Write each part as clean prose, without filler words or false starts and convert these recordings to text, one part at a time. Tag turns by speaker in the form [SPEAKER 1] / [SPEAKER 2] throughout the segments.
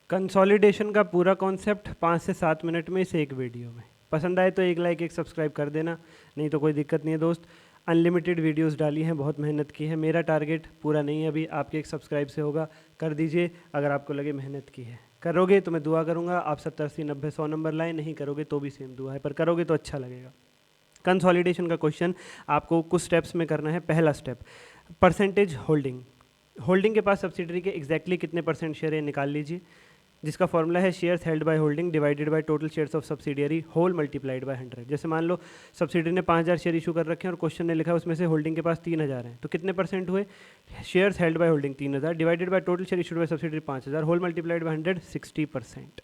[SPEAKER 1] Consolidation का पूरा concept 5 से 7 मिनट में इस एक वीडियो में। पसंद आए तो एक लाइक एक सब्सक्राइब कर देना, नहीं तो कोई दिक्कत नहीं है दोस्त। अनलिमिटेड वीडियोस डाली हैं, बहुत मेहनत की है। मेरा टारगेट पूरा नहीं है अभी, आपके एक सब्सक्राइब से होगा। कर दीजिए अगर आपको लगे मेहनत की है। करोगे तो मैं दुआ करूँगा आप 70 80 90 100 नंबर लाएँ, नहीं करोगे तो भी सेम दुआ है, पर करोगे तो अच्छा लगेगा। कंसोलिडेशन का क्वेश्चन आपको कुछ स्टेप्स में करना है। पहला स्टेप, परसेंटेज होल्डिंग। होल्डिंग के पास सब्सिडरी के एग्जैक्टली कितने परसेंट शेयर है निकाल लीजिए, जिसका फॉर्मूला है shares held by holding divided by total shares of subsidiary whole multiplied by 100। जैसे मान लो सब्सिडरी ने 5000 शेयर इशू कर रखे हैं और क्वेश्चन ने लिखा है उसमें से होल्डिंग के पास 3000 हैं, तो कितने परसेंट हुए? Shares held by holding 3000 divided by total share issued by subsidiary 5000 whole multiplied by 100 60%।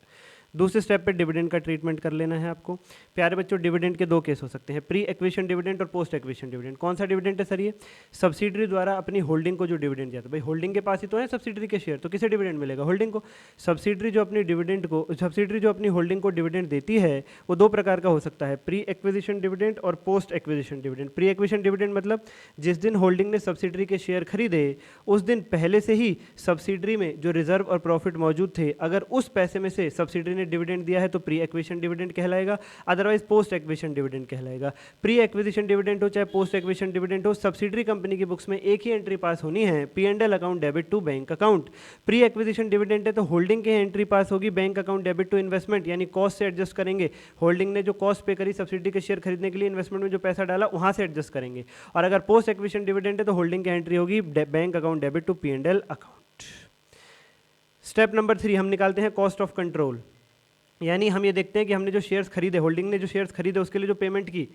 [SPEAKER 1] दूसरे स्टेप पे डिविडेंड का ट्रीटमेंट कर लेना है आपको। प्यारे बच्चों, डिविडेंड के दो केस हो सकते हैं, प्री एक्विजिशन डिविडेंड और पोस्ट एक्विजिशन डिविडेंड। कौन सा डिविडेंड है सर? ये सब्सिडरी द्वारा अपनी होल्डिंग को जो डिविडेंड दिया था, भाई होल्डिंग के पास ही तो है सब्सिडरी के शेयर, तो किसे डिविडेंड मिलेगा? होल्डिंग को। सब्सिडरी जो अपनी होल्डिंग को डिविडेंड देती है वो दो प्रकार का हो सकता है, प्री एक्विजिशन डिविडेंड और post acquisition dividend. Pre acquisition dividend मतलब जिस दिन होल्डिंग ने सब्सिडरी के शेयर खरीदे उस दिन पहले से ही सब्सिडरी में जो रिजर्व और प्रॉफिट मौजूद थे, अगर उस पैसे में से सब्सिडरी ने डिविडेंड दिया है तो प्री एक्विजिशन डिविडेंड कहलाएगा, अदरवाइज पोस्ट एक्विजिशन डिविडेंड कहलाएगा। प्री एक्विजिशन डिविडेंड हो चाहे पोस्ट एक्विजिशन डिविडेंड हो, सब्सिडरी कंपनी की बुक्स में एक ही एंट्री पास होनी है, P&L account debit to bank account. Pre acquisition dividend है तो होल्डिंग की एंट्री पास होगी, bank account debit to investment, यानी कॉस्ट से एडजस्ट करेंगे। होल्डिंग ने जो कॉस्ट पे करी सब्सिडरी के शेयर खरीदने के लिए, इन्वेस्टमेंट में जो पैसा डाला वहां से एडजस्ट करेंगे। और अगर पोस्ट एक्विजिशन डिविडेंड है तो होल्डिंग की एंट्री होगी bank account debit to P&L account. Step number 3 हम निकालते हैं कॉस्ट ऑफ कंट्रोल, यानी हम ये देखते हैं कि हमने जो शेयर्स खरीदे, होल्डिंग ने जो शेयर्स खरीदे उसके लिए जो पेमेंट की,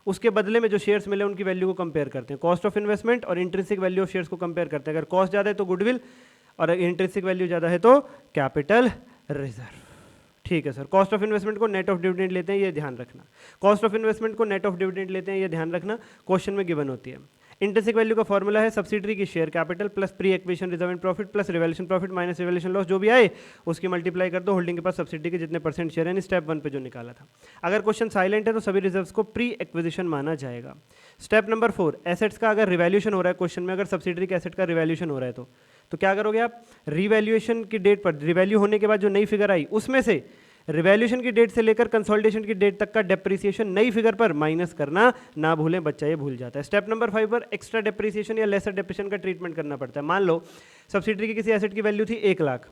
[SPEAKER 1] उसके बदले में जो शेयर्स मिले उनकी वैल्यू को कंपेयर करते हैं। कॉस्ट ऑफ इन्वेस्टमेंट और इंट्रिंसिक वैल्यू ऑफ शेयर्स को कंपेयर करते हैं। अगर कॉस्ट ज़्यादा है तो गुडविल और इंट्रिंसिक वैल्यू ज़्यादा है तो कैपिटल रिजर्व। ठीक है सर, कॉस्ट ऑफ इन्वेस्टमेंट को नेट ऑफ डिविडेंड लेते हैं, ये ध्यान रखना। कॉस्ट ऑफ इन्वेस्टमेंट को नेट ऑफ डिविडेंड लेते हैं, ये ध्यान रखना, क्वेश्चन में गिवन होती है। इंट्रिंसिक वैल्यू का फॉर्मूला है सब्सिडरी की share capital plus pre acquisition reserve and profit plus revaluation profit minus revaluation loss, जो भी आए उसकी मल्टीप्लाई कर दो होल्डिंग के पास सब्सिडरी के जितने परसेंट शेयर है, स्टेप 1 पे जो निकाला था। अगर क्वेश्चन साइलेंट है तो सभी रिजर्व्स को प्री एक्विजिशन माना जाएगा। स्टेप नंबर 4, एसेट्स का अगर रिवैल्यूएशन हो रहा है क्वेश्चन में, अगर सब्सिडरी के एसेट का रिवैल्यूएशन हो रहा है तो क्या करोगे आप? रिवैल्यूएशन की डेट पर, रिवैल्यू होने के बाद जो नई फिगर आई उसमें से रिवैल्यूएशन की डेट से लेकर कंसोलिडेशन की डेट तक का डेप्रिसिएशन नई फिगर पर माइनस करना ना भूलें, बच्चा ये भूल जाता है। स्टेप नंबर 5 पर एक्स्ट्रा डेप्रिसिएशन या लेसर डेप्रिसिएशन का ट्रीटमेंट करना पड़ता है। मान लो सब्सिडरी की किसी एसेट की वैल्यू थी 1 लाख,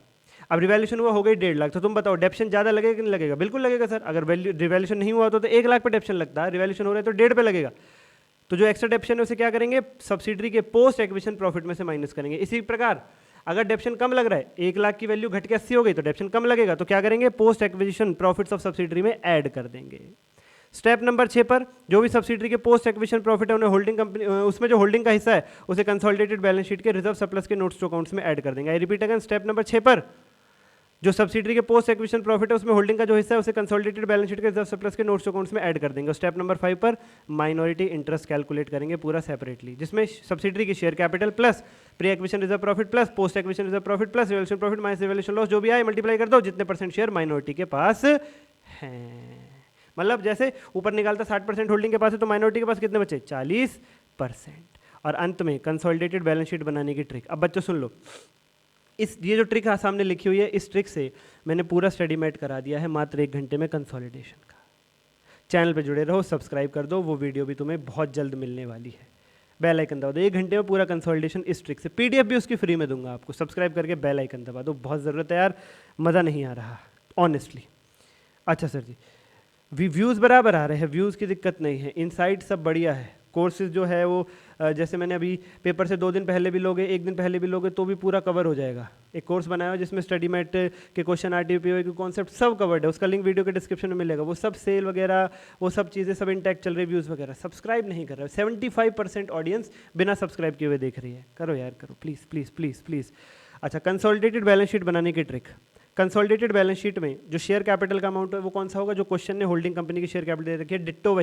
[SPEAKER 1] अब रिवैल्यूएशन हुआ हो गई 1.5 लाख, तो तुम बताओ डेप्शन ज़्यादा लगेगा कि नहीं लगेगा? बिल्कुल लगेगा सर। अगर वैल्यू रिवैल्यूएशन नहीं हुआ तो 1 लाख पर डेप्शन लगता है, रिवैल्यूएशन हो रहा है तो 1.5 पे लगेगा। तो जो एक्स्ट्रा डेप्शन है उसे क्या करेंगे? सब्सिडरी के पोस्ट एक्विजिशन प्रॉफिट में से माइनस करेंगे। इसी प्रकार अगर डेप्शन कम लग रहा है, 1 लाख की वैल्यू घट के 80 हो गई तो डेप्शन कम लगेगा, तो क्या करेंगे? Post acquisition profits of subsidiary में ऐड कर देंगे। स्टेप नंबर 6 पर जो भी सब्सिडरी के पोस्ट एक्विजिशन प्रॉफिट है उन्हें होल्डिंग कंपनी, उसमें जो होल्डिंग का हिस्सा है उसे कंसोलिडेटेड बैलेंस शीट के रिजर्व सरप्लस के नोट्स टू अकाउंट्स में ऐड कर देंगे। I repeat again, step number 6 पर जो सब्सिडरी के पोस्ट एक्विजिशन प्रॉफिट है उसमें होल्डिंग का जो हिस्सा है उसे कंसोलिडेटेड बैलेंस शीट के रिजर्व सरप्लस के नोट्स अकाउंट्स में ऐड कर देंगे। स्टेप नंबर 5 पर माइनॉरिटी इंटरेस्ट कैलकुलेट करेंगे पूरा सेपरेटली, जिसमें सब्सिडरी की share capital plus pre acquisition reserve profit plus post acquisition reserve profit plus revaluation profit minus revaluation loss, जो भी आए मल्टीप्लाई कर दो जितने परसेंट शेयर माइनॉरिटी के पास हैं। मतलब जैसे ऊपर निकालता 60% होल्डिंग के पास है तो माइनॉरिटी के पास कितने बचे? 40%। और अंत में कंसोलिडेटेड बैलेंस शीट बनाने की ट्रिक। अब बच्चों सुन लो, ये जो ट्रिक सामने लिखी हुई है, इस ट्रिक से मैंने पूरा स्टडी मैट करा दिया है मात्र 1 घंटे में कंसोलिडेशन का। चैनल पे जुड़े रहो, सब्सक्राइब कर दो, वो वीडियो भी तुम्हें बहुत जल्द मिलने वाली है। बेल आइकन दबा दो, 1 घंटे में पूरा कंसोलिडेशन इस ट्रिक से। PDF भी उसकी फ्री में दूंगा आपको, सब्सक्राइब करके बेल आइकन दबा दो, बहुत ज़रूरत है यार, मज़ा नहीं आ रहा ऑनेस्टली। अच्छा सर जी, व्यूज़ बराबर आ रहे हैं, व्यूज़ की दिक्कत नहीं है, इनसाइट सब बढ़िया है। कोर्सेज जो है वो जैसे मैंने अभी पेपर से 2 दिन पहले भी लोगे, 1 दिन पहले भी लोगे तो भी पूरा कवर हो जाएगा। एक कोर्स बनाया है जिसमें स्टडी मैट के क्वेश्चन, RTPO के कॉन्सेप्ट सब कवर्ड है, उसका लिंक वीडियो के डिस्क्रिप्शन में मिलेगा। वो सब सेल वगैरह, वो सब चीज़ें सब इंटैक्ट चल रही, व्यूज़ वगैरह। सब्सक्राइब नहीं कर रहा है, 75% ऑडियंस बिना सब्सक्राइब किए हुए देख रही है। करो यार करो, प्लीज़ प्लीज़ प्लीज़ प्लीज़। अच्छा, कंसोलिडेटेड बैलेंस शीट बनाने की ट्रिक। कंसोलिडेटेड बैलेंस शीट में जो शेयर कैपिटल का अमाउंट है वो कौन सा होगा? जो क्वेश्चन ने होल्डिंग कंपनी की शेयर कैपिटल दे रखी है, डिट्टो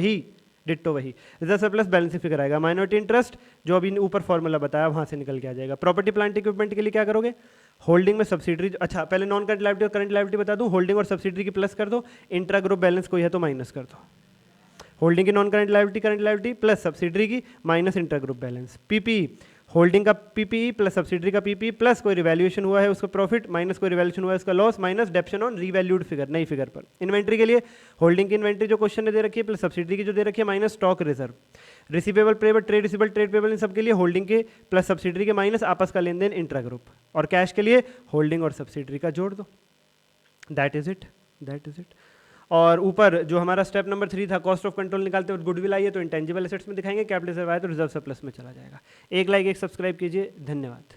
[SPEAKER 1] वही रिजर्व सरप्लस बैलेंस फिगर आएगा। माइनॉरिटी इंटरेस्ट जो अभी ऊपर फॉर्मूला बताया वहां से निकल के आ जाएगा। प्रॉपर्टी प्लांट इक्विपमेंट के लिए क्या करोगे? होल्डिंग में सब्सिडरी, अच्छा पहले नॉन करंट लायबिलिटी और करंट लायबिलिटी बता दूं। होल्डिंग और सब्सिडरी की प्लस कर दो, इंट्रा ग्रुप बैलेंस कोई है तो माइनस कर दो। होल्डिंग की non current liability, current liability plus subsidiary की minus intra group balance. PP holding का पीपीई प्लस सब्सिडरी का पीपीई प्लस कोई रिवैल्यूएशन हुआ है उसका प्रॉफिट माइनस कोई रिवैल्यूएशन हुआ है उसका loss minus डेप्शन on revalued figure, नई फिगर पर। इन्वेंट्री के लिए होल्डिंग की इन्वेंट्री जो क्वेश्चन ने दे रखी है प्लस सब्सिडरी की जो दे रखी है minus stock reserve. Receivable payable trade receivable trade payable in सब के लिए होल्डिंग के प्लस सब्सिडरी के माइनस आपस का लेन देन इंट्रा ग्रुप, और कैश के लिए होल्डिंग और सब्सिडरी का जोड़ दो। That is it, that is it. और ऊपर जो हमारा स्टेप नंबर 3 था, कॉस्ट ऑफ कंट्रोल निकालते हुए गुडविल आई है तो इंटेंजिबल एसेट्स में दिखाएंगे, कैपिटल रिजर्व आए तो रिजर्व सरप्लस में चला जाएगा। एक लाइक एक सब्सक्राइब कीजिए, धन्यवाद।